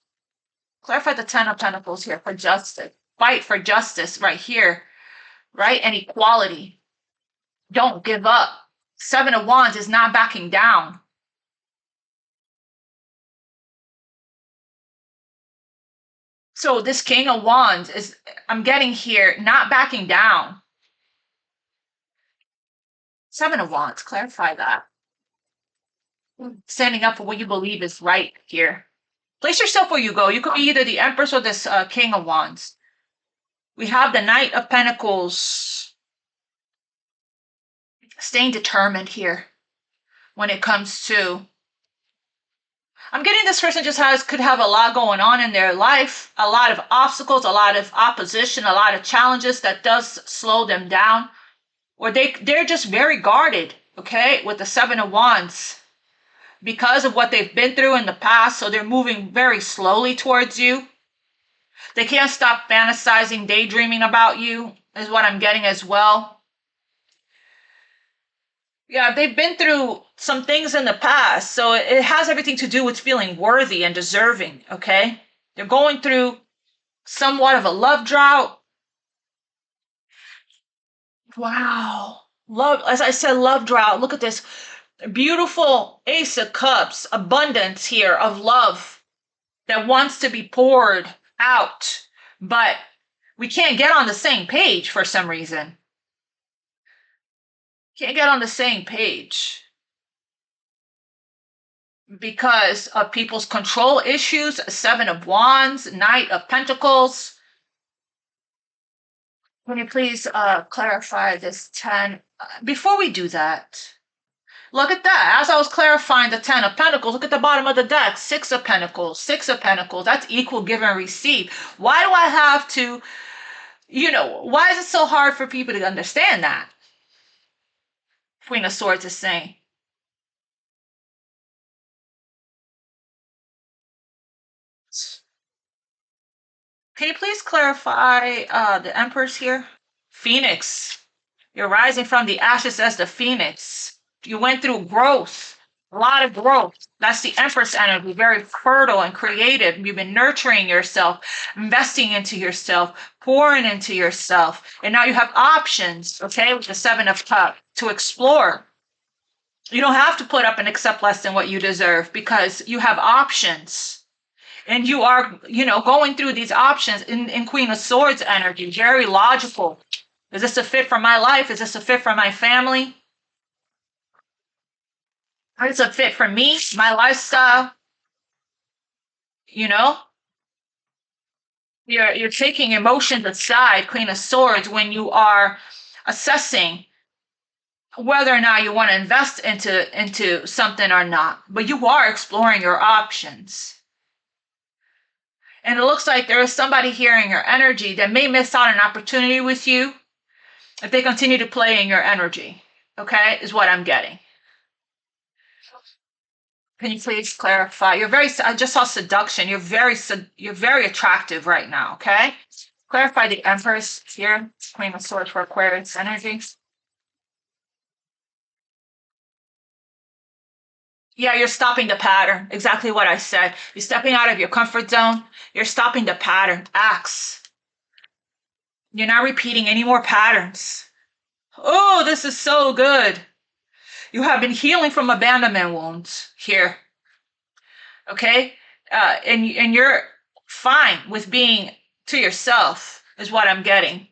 Clarify the Ten of Pentacles here for justice. Fight for justice right here, right? And equality. Don't give up. Seven of Wands is not backing down. So this King of Wands is, I'm getting here, not backing down. Seven of Wands, clarify that. Standing up for what you believe is right here. Place yourself where you go. You could be either the Empress or this King of Wands. We have the Knight of Pentacles. Staying determined here when it comes to, I'm getting this person just could have a lot going on in their life, a lot of obstacles, a lot of opposition, a lot of challenges that does slow them down, or they're just very guarded, okay, with the Seven of Wands because of what they've been through in the past. So they're moving very slowly towards you. They can't stop fantasizing, daydreaming about you, is what I'm getting as well. Yeah, they've been through some things in the past, so it has everything to do with feeling worthy and deserving, okay? They're going through somewhat of a love drought. Wow. Love, as I said, love drought. Look at this beautiful Ace of Cups, abundance here of love that wants to be poured out, but we can't get on the same page for some reason. Can't get on the same page because of people's control issues. Seven of Wands, Knight of Pentacles. Can you please clarify this 10? Before we do that, look at that. As I was clarifying the 10 of Pentacles, look at the bottom of the deck. Six of Pentacles, Six of Pentacles. That's equal give and receive. Why do I have to, why is it so hard for people to understand that? Queen of Swords is saying. Can you please clarify the Empress here? Phoenix. You're rising from the ashes as the Phoenix. You went through growth, a lot of growth. That's the Empress energy, very fertile and creative. You've been nurturing yourself, investing into yourself, pouring into yourself. And now you have options, okay, with the Seven of Cups to explore. You don't have to put up and accept less than what you deserve because you have options. And you are, going through these options in Queen of Swords energy, very logical. Is this a fit for my life? Is this a fit for my family? Is this a fit for me, my lifestyle? You're taking emotions aside, Queen of Swords, when you are assessing whether or not you want to invest into something or not. But you are exploring your options. And it looks like there is somebody here in your energy that may miss out on an opportunity with you if they continue to play in your energy. Okay, is what I'm getting. Can you please clarify? I just saw seduction. You're very attractive right now. Okay, clarify the Empress here, Queen of Swords for Aquarius energy. Yeah, you're stopping the pattern. Exactly what I said. You're stepping out of your comfort zone. You're stopping the pattern. Acts. You're not repeating any more patterns. Oh, this is so good. You have been healing from abandonment wounds here. Okay? And you're fine with being to yourself, is what I'm getting.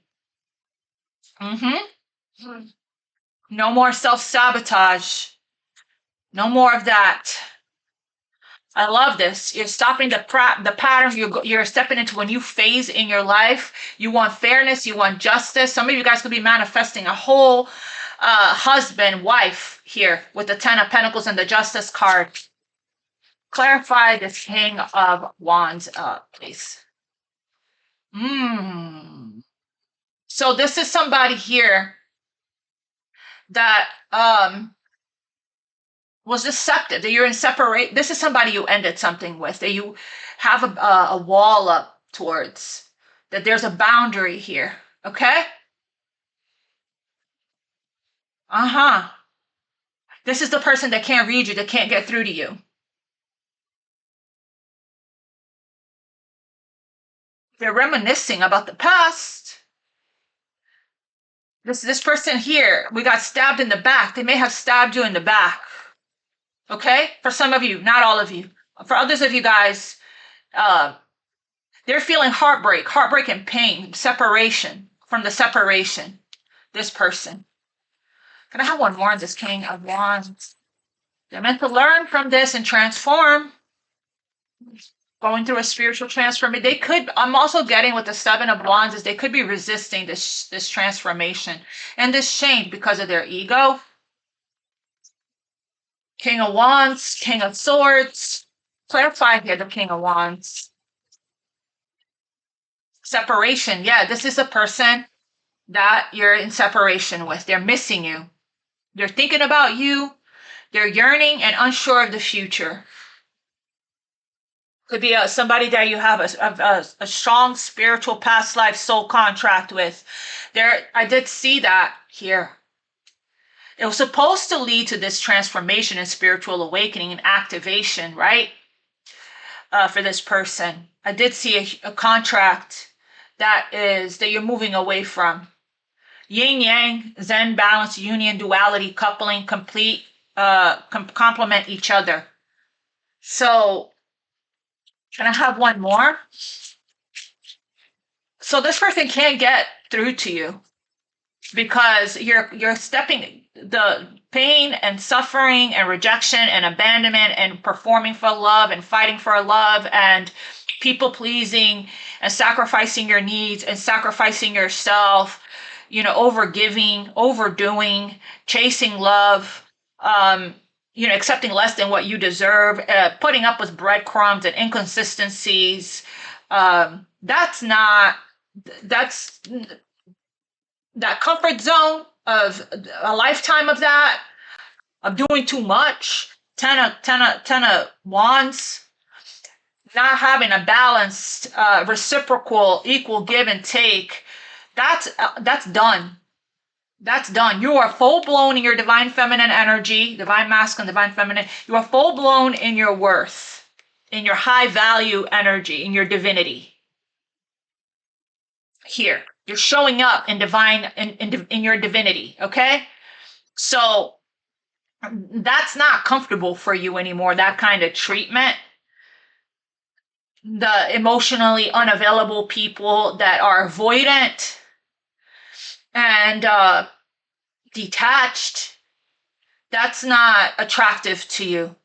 No more self-sabotage. No more of that. I love this. You're stopping the pattern. You're stepping into a new phase in your life. You want fairness. You want justice. Some of you guys could be manifesting a whole husband, wife here with the Ten of Pentacles and the Justice card. Clarify this King of Wands, please. So this is somebody here that was deceptive, that you're in separate. This is somebody you ended something with, that you have a wall up towards, that there's a boundary here, okay? Uh-huh. This is the person that can't read you, that can't get through to you. They're reminiscing about the past. This person here, we got stabbed in the back. They may have stabbed you in the back. Okay? For some of you, not all of you. For others of you guys, uh, they're feeling heartbreak and pain, separation, from the separation. This person. Can I have one more on this King of Wands? They're meant to learn from this and transform. Going through a spiritual transformation. They could, I'm also getting with the Seven of Wands, is they could be resisting this transformation and this change because of their ego. King of Wands, King of Swords. Clarify here the King of Wands. Separation. Yeah, this is a person that you're in separation with. They're missing you. They're thinking about you. They're yearning and unsure of the future. Could be somebody that you have a strong spiritual past life soul contract with. There, I did see that here. It was supposed to lead to this transformation and spiritual awakening and activation, right? For this person. I did see a contract that you're moving away from. Yin yang, Zen, balance, union, duality, coupling, complete, complement each other. So, can I have one more? So this person can't get through to you because you're stepping the pain and suffering and rejection and abandonment and performing for love and fighting for love and people pleasing and sacrificing your needs and sacrificing yourself, over giving, overdoing, chasing love, accepting less than what you deserve, putting up with breadcrumbs and inconsistencies. That's that comfort zone of a lifetime of that, of doing too much. Ten of Wands, not having a balanced, reciprocal, equal give and take. That's done. That's done. You are full blown in your divine feminine energy, divine masculine, divine feminine. You are full blown in your worth, in your high value energy, in your divinity. Here, you're showing up in divine, in your divinity. Okay, so that's not comfortable for you anymore. That kind of treatment. The emotionally unavailable people that are avoidant and detached, that's not attractive to you.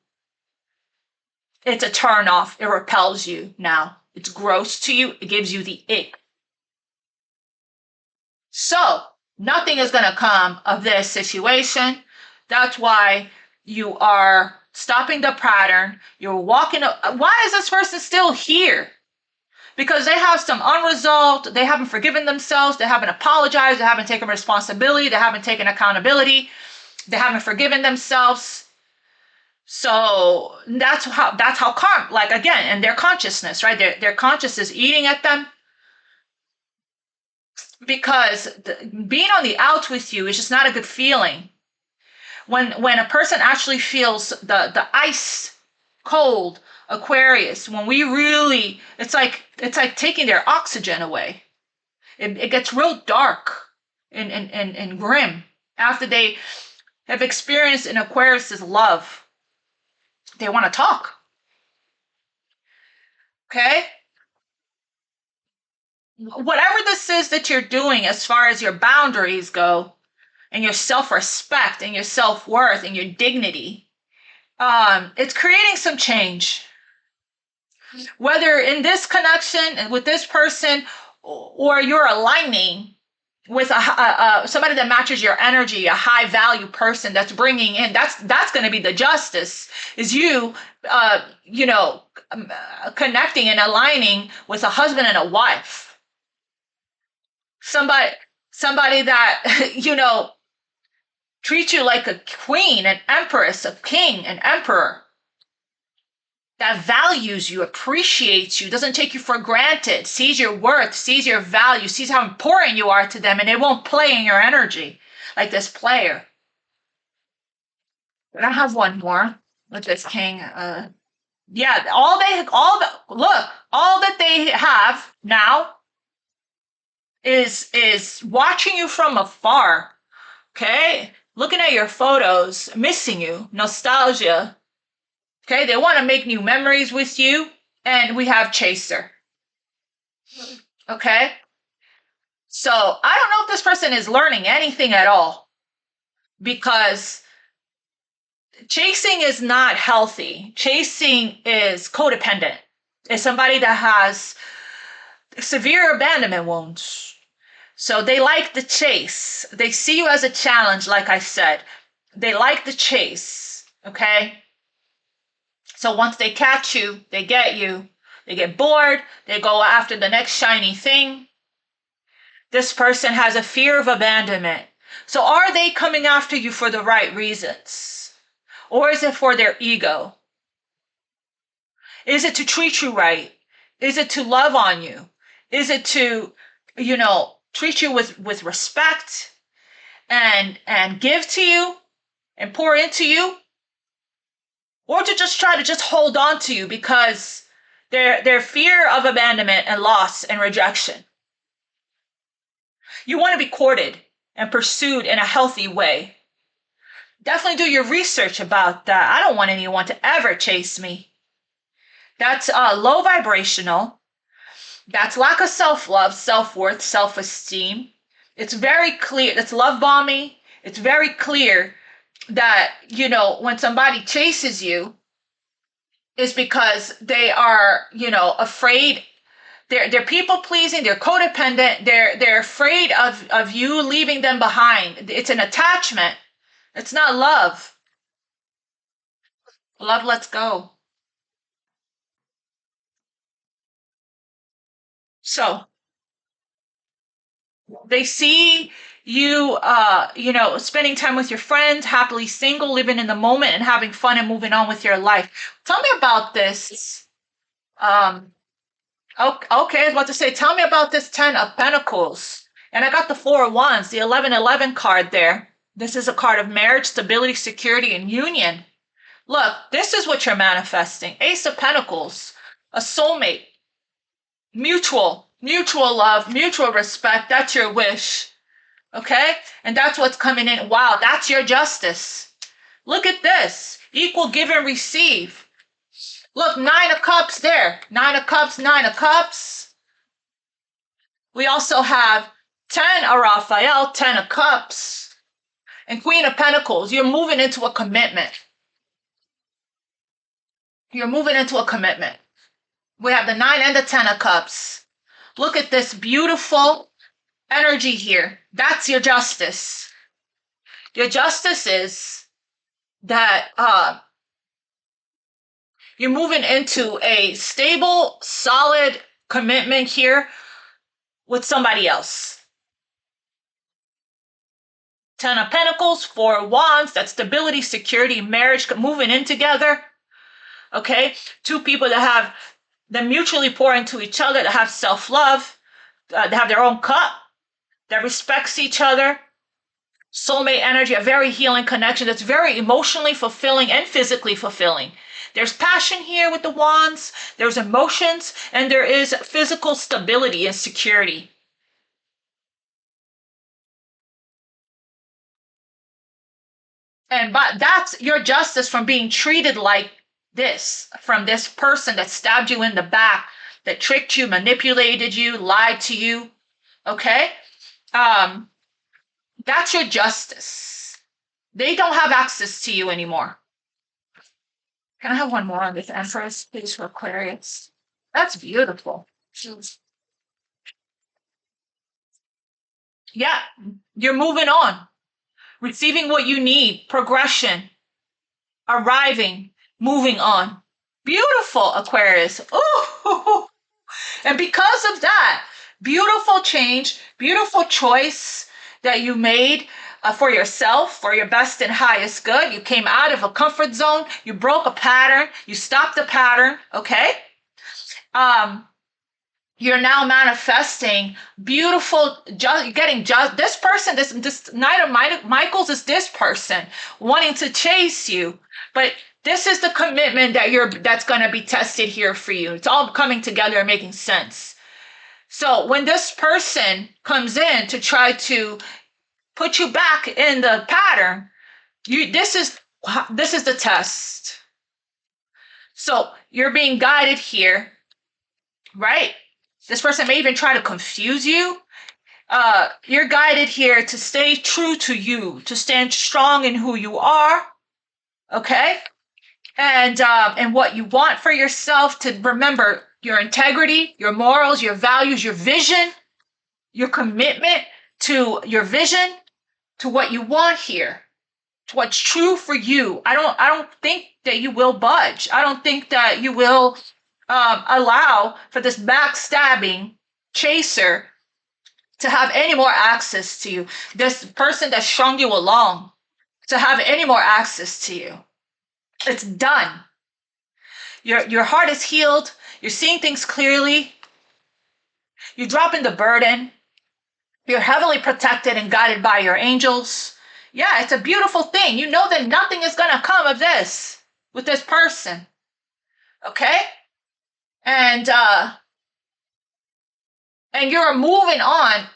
It's a turn off. It repels you now. It's gross to you. It gives you the ick. So nothing is going to come of this situation. That's why you are stopping the pattern. You're walking up. Why is this person still here? Because they have some unresolved, they haven't forgiven themselves, they haven't apologized, they haven't taken responsibility, they haven't taken accountability, they haven't forgiven themselves. So that's how like again, and their consciousness, right? Their consciousness is eating at them. Because being on the outs with you is just not a good feeling. When a person actually feels the ice cold Aquarius, when we really, it's like taking their oxygen away. It gets real dark and grim after they have experienced an Aquarius's love. They want to talk. Okay? Whatever this is that you're doing as far as your boundaries go, and your self-respect and your self-worth and your dignity, it's creating some change. Whether in this connection with this person, or you're aligning with somebody that matches your energy, a high value person that's bringing in, that's going to be the justice, is you connecting and aligning with a husband and a wife, somebody that treats you like a queen, an empress, a king, an emperor, that values you, appreciates you, doesn't take you for granted, sees your worth, sees your value, sees how important you are to them, and they won't play in your energy like this player. And I have one more with this king. Yeah, all that they have now is watching you from afar. Okay, looking at your photos, missing you, nostalgia. Okay, they want to make new memories with you, and we have chaser. Okay, so I don't know if this person is learning anything at all, because chasing is not healthy. Chasing is codependent. It's somebody that has severe abandonment wounds. So they like the chase. They see you as a challenge, like I said. They like the chase, okay? So once they catch you, they get bored, they go after the next shiny thing. This person has a fear of abandonment. So are they coming after you for the right reasons? Or is it for their ego? Is it to treat you right? Is it to love on you? Is it to, treat you with respect and give to you and pour into you? Or to just try to just hold on to you because their fear of abandonment and loss and rejection. You want to be courted and pursued in a healthy way. Definitely do your research about that. I don't want anyone to ever chase me. That's low vibrational. That's lack of self-love, self-worth, self-esteem. It's very clear. It's love bombing. It's very clear that, when somebody chases you, is because they are, afraid. They're people pleasing. They're codependent. They're afraid of you leaving them behind. It's an attachment. It's not love. Love lets go. So they see you, spending time with your friends, happily single, living in the moment, and having fun and moving on with your life. Tell me about this. Um, okay, I was about to say, tell me about this 10 of Pentacles. And I got the 4 of Wands, the 1111 card there. This is a card of marriage, stability, security, and union. Look, this is what you're manifesting. Ace of Pentacles, a soulmate, mutual love, mutual respect. That's your wish. Okay? And that's what's coming in. Wow, that's your justice. Look at this. Equal give and receive. Look, 9 of Cups there. 9 of Cups, 9 of Cups. We also have 10 of Raphael, 10 of Cups. And Queen of Pentacles. You're moving into a commitment. You're moving into a commitment. We have the 9 and the 10 of Cups. Look at this beautiful energy here. That's your justice. Your justice is that you're moving into a stable, solid commitment here with somebody else. 10 of Pentacles, 4 of Wands, that's stability, security, marriage, moving in together. Okay? 2 people that mutually pour into each other, that have self-love, that have their own cup, that respects each other. Soulmate energy, a very healing connection that's very emotionally fulfilling and physically fulfilling. There's passion here with the wands, there's emotions, and there is physical stability and security. But that's your justice from being treated like this, from this person that stabbed you in the back, that tricked you, manipulated you, lied to you. Okay? That's your justice. They don't have access to you anymore. Can I have one more on this Empress, please, for Aquarius? That's beautiful. Yeah, you're moving on, receiving what you need, progression, arriving, moving on. Beautiful, Aquarius. Ooh. And because of that, beautiful change, beautiful choice that you made for yourself, for your best and highest good. You came out of a comfort zone. You broke a pattern. You stopped the pattern. Okay. You're now manifesting beautiful, getting just this person, this Knight of Michaels is this person wanting to chase you. But this is the commitment that's going to be tested here for you. It's all coming together and making sense. So when this person comes in to try to put you back in the pattern, this is the test. So you're being guided here, right? This person may even try to confuse you. You're guided here to stay true to you, to stand strong in who you are, okay? And what you want for yourself, to remember your integrity, your morals, your values, your vision, your commitment to your vision, to what you want here, to what's true for you. I don't think that you will budge. I don't think that you will allow for this backstabbing chaser to have any more access to you. This person that strung you along to have any more access to you. It's done. Your heart is healed. You're seeing things clearly. You're dropping the burden. You're heavily protected and guided by your angels. Yeah, it's a beautiful thing. You know that nothing is going to come of this with this person. Okay? And you're moving on.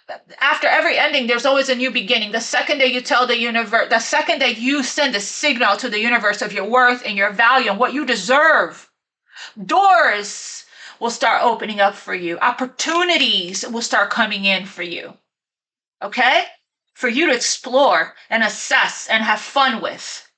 After every ending, there's always a new beginning. The second that you tell the universe, the second that you send a signal to the universe of your worth and your value and what you deserve, doors will start opening up for you. Opportunities will start coming in for you. Okay? For you to explore and assess and have fun with.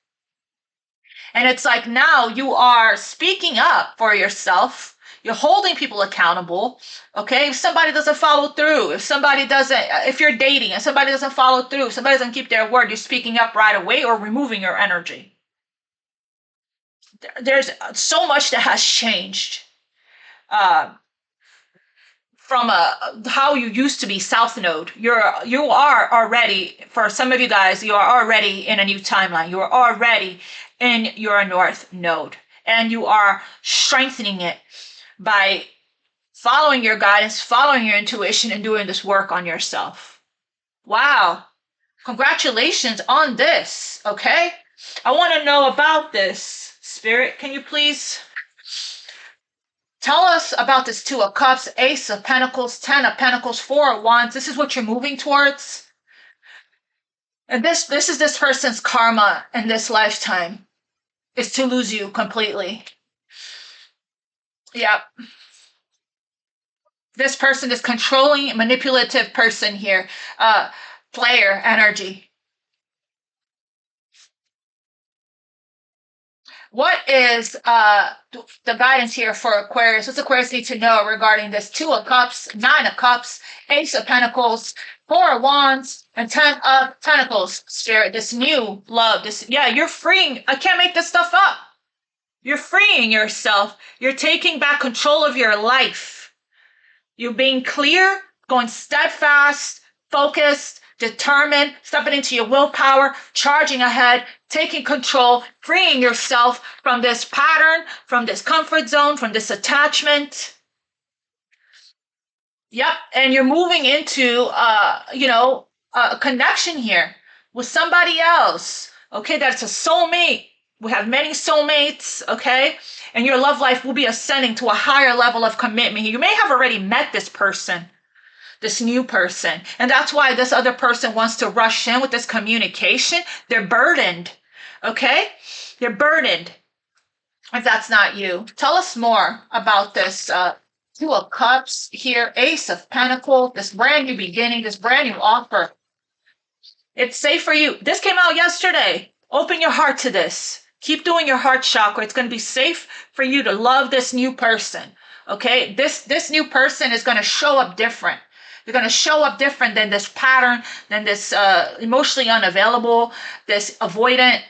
And it's like now you are speaking up for yourself. You're holding people accountable. Okay? If somebody doesn't follow through, if you're dating and somebody doesn't follow through, somebody doesn't keep their word, you're speaking up right away or removing your energy. There's so much that has changed. From how you used to be South Node, you are already, for some of you guys, you are already in a new timeline. You are already in your North Node, and you are strengthening it by following your guidance, following your intuition, and doing this work on yourself. Wow. Congratulations on this, okay? I want to know about this, Spirit. Can you please tell us about this Two of Cups, Ace of Pentacles, Ten of Pentacles, Four of Wands? This is what you're moving towards. And this is this person's karma in this lifetime, is to lose you completely. Yep. This person is controlling, manipulative person here. Player energy. What is the guidance here for Aquarius? What's Aquarius need to know regarding this Two of Cups, Nine of Cups, Ace of Pentacles, Four of Wands, and Ten of Pentacles, Spirit? This new love, you're freeing. I can't make this stuff up. You're freeing yourself. You're taking back control of your life. You're being clear, going steadfast, focused, determined, stepping into your willpower, charging ahead, taking control, freeing yourself from this pattern, from this comfort zone, from this attachment. Yep, and you're moving into, a connection here with somebody else. Okay, that's a soulmate. We have many soulmates, okay? And your love life will be ascending to a higher level of commitment. You may have already met this person, this new person. And that's why this other person wants to rush in with this communication. They're burdened, okay? They're burdened. If that's not you. Tell us more about this Two of Cups here, Ace of Pentacles, this brand new beginning, this brand new offer. It's safe for you. This came out yesterday. Open your heart to this. Keep doing your heart chakra. It's going to be safe for you to love this new person. Okay? This new person is going to show up different. They're going to show up different than this pattern, than this emotionally unavailable, this avoidant,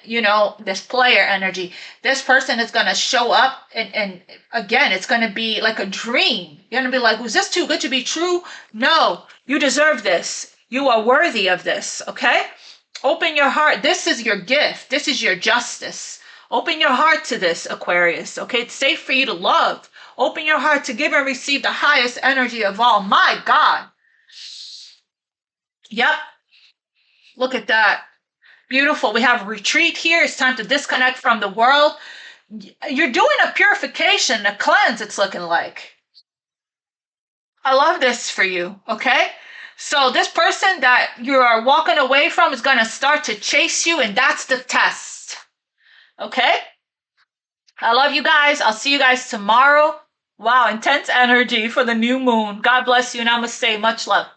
this player energy. This person is going to show up and again, it's going to be like a dream. You're going to be like, was this too good to be true? No, you deserve this. You are worthy of this, okay? Open your heart. This is your gift. This is your justice. Open your heart to this, Aquarius, okay? It's safe for you to love Open your heart to give and receive the highest energy of all. My God. Yep. Look at that. Beautiful. We have a retreat here. It's time to disconnect from the world. You're doing a purification, a cleanse, it's looking like. I love this for you, okay? So this person that you are walking away from is going to start to chase you, and that's the test, okay? I love you guys. I'll see you guys tomorrow. Wow, intense energy for the new moon. God bless you. Namaste. Much love.